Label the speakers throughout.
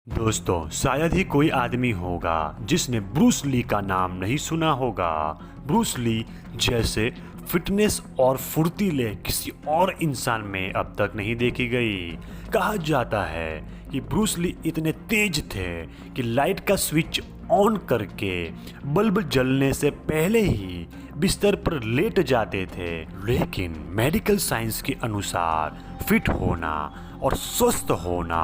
Speaker 1: दोस्तों, शायद ही कोई आदमी होगा जिसने ब्रूस ली का नाम नहीं सुना होगा। ब्रूस ली जैसे फिटनेस और फुर्तीले किसी और इंसान में अब तक नहीं देखी गई। कहा जाता है कि ब्रूस ली इतने तेज थे कि लाइट का स्विच ऑन करके बल्ब जलने से पहले ही बिस्तर पर लेट जाते थे। लेकिन मेडिकल साइंस के अनुसार फिट होना और स्वस्थ होना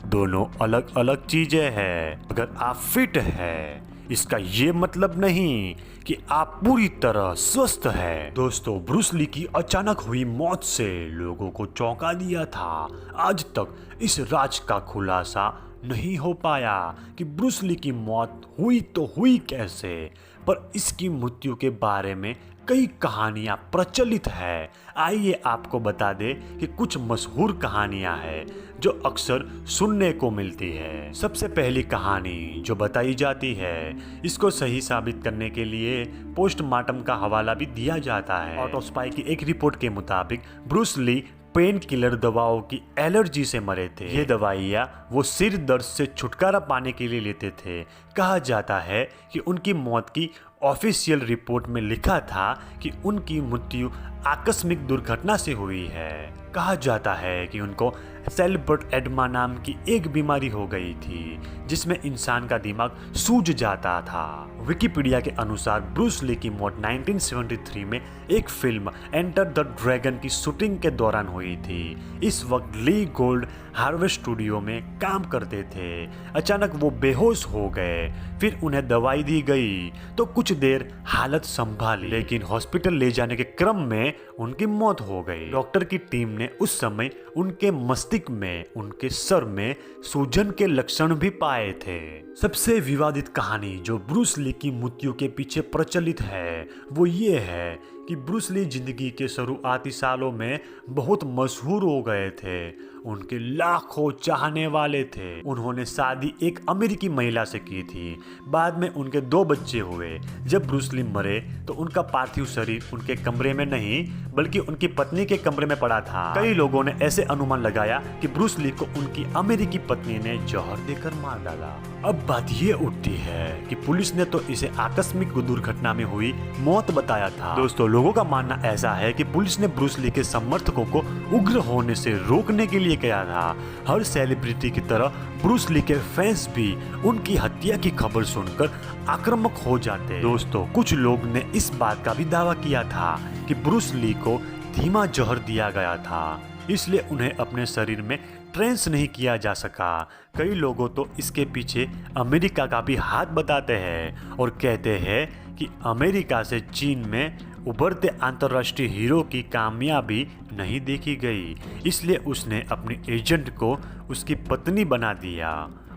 Speaker 1: दोनों अलग अलग चीजें हैं। अगर आप फिट हैं, इसका ये मतलब नहीं कि आप पूरी तरह स्वस्थ हैं। दोस्तों, ब्रूस ली की अचानक हुई मौत से लोगों को चौंका दिया था। आज तक इस राज का खुलासा नहीं हो पाया कि ब्रूस ली की मौत हुई तो हुई कैसे, पर इसकी मृत्यु के बारे में कई कहानियां प्रचलित है। आइए आपको बता दें कि कुछ मशहूर कहानियां हैं जो अक्सर सुनने को मिलती है। सबसे पहली कहानी जो बताई जाती है, इसको सही साबित करने के लिए पोस्टमार्टम का हवाला भी दिया जाता है। ऑटोप्सी की एक रिपोर्ट के मुताबिक ब्रूस ली पेन किलर दवाओं की एलर्जी से मरे थे। ये दवाइयाँ वो सिर दर्द से छुटकारा पाने के लिए लेते थे। कहा जाता है कि उनकी मौत की ऑफिशियल रिपोर्ट में लिखा था कि उनकी मृत्यु आकस्मिक दुर्घटना से हुई है। कहा जाता है कि उनको सेल्बर्ट एडमा नाम की एक बीमारी हो गई थी जिसमें इंसान का दिमाग सूज जाता था। विकिपीडिया के अनुसार ब्रूस ली की मौत 1973 में एक फिल्म एंटर द ड्रैगन की शूटिंग के दौरान हुई थी। इस वक्त ली गोल्ड हार्वेस्ट स्टूडियो में काम करते थे। अचानक वो बेहोश हो गए, फिर उन्हें दवाई दी गई तो कुछ देर हालत संभाली, लेकिन हॉस्पिटल ले जाने के क्रम में उनकी मौत हो गई। डॉक्टर की टीम ने उस समय उनके मस्तिष्क में, उनके सर में सूजन के लक्षण भी पाए थे। सबसे विवादित कहानी जो ब्रूस ली की मृत्यु के पीछे प्रचलित है वो ये है कि ब्रूस ली जिंदगी के शुरुआती सालों में बहुत मशहूर हो गए थे। उनके लाखों चाहने वाले थे। उन्होंने शादी एक अमेरिकी महिला से की थी। बाद में उनके 2 बच्चे हुए। जब ब्रूस ली मरे तो उनका पार्थिव शरीर उनके कमरे में नहीं बल्कि उनकी पत्नी के कमरे में पड़ा था। कई लोगों ने ऐसे अनुमान लगाया कि ब्रूस ली को उनकी अमेरिकी पत्नी ने जहर देकर मार डाला। अब बात ये उठती है कि पुलिस ने तो इसे आकस्मिक दुर्घटना में हुई मौत बताया था। दोस्तों, लोगों का मानना ऐसा है कि पुलिस ने ब्रूस ली के समर्थकों को उग्र होने से रोकने के लिए किया था। हर सेलिब्रिटी की तरह ब्रूस ली के फैंस भी उनकी हत्या की खबर सुनकर आक्रामक हो जाते। दोस्तों, कुछ लोग ने इस बात का भी दावा किया था कि ब्रूस ली को धीमा जहर दिया गया था, इसलिए उन्हें अपने शरीर में ट्रेंस नहीं किया जा सका। कई लोगों तो इसके पीछे अमेरिका का भी हाथ बताते हैं और कहते हैं कि अमेरिका से चीन में उभरते अंतर्राष्ट्रीय हीरो की कामयाबी नहीं देखी गई, इसलिए उसने अपने एजेंट को उसकी पत्नी बना दिया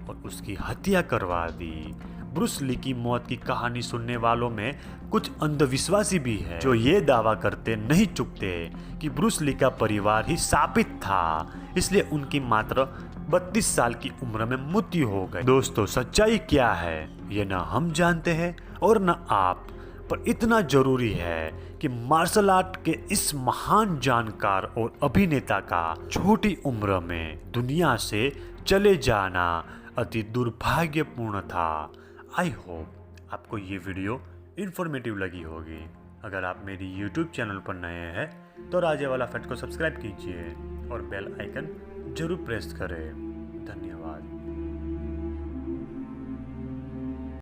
Speaker 1: और उसकी हत्या करवा दी। ब्रूस ली की मौत की कहानी सुनने वालों में कुछ अंधविश्वासी भी है जो ये दावा करते नहीं चुकते कि ब्रूस ली का परिवार ही शापित था, इसलिए उनकी मात्र 32 साल की उम्र में मृत्यु हो गई। दोस्तों, सच्चाई क्या है ये ना हम जानते हैं और न आप, पर इतना जरूरी है कि मार्शल आर्ट के इस महान जानकार और अभिनेता का छोटी उम्र में दुनिया से चले जाना अति दुर्भाग्यपूर्ण था। आई होप आपको ये वीडियो इन्फॉर्मेटिव लगी होगी। अगर आप मेरी YouTube चैनल पर नए हैं तो राजे वाला फैक्ट को सब्सक्राइब कीजिए और बेल आइकन जरूर प्रेस करें।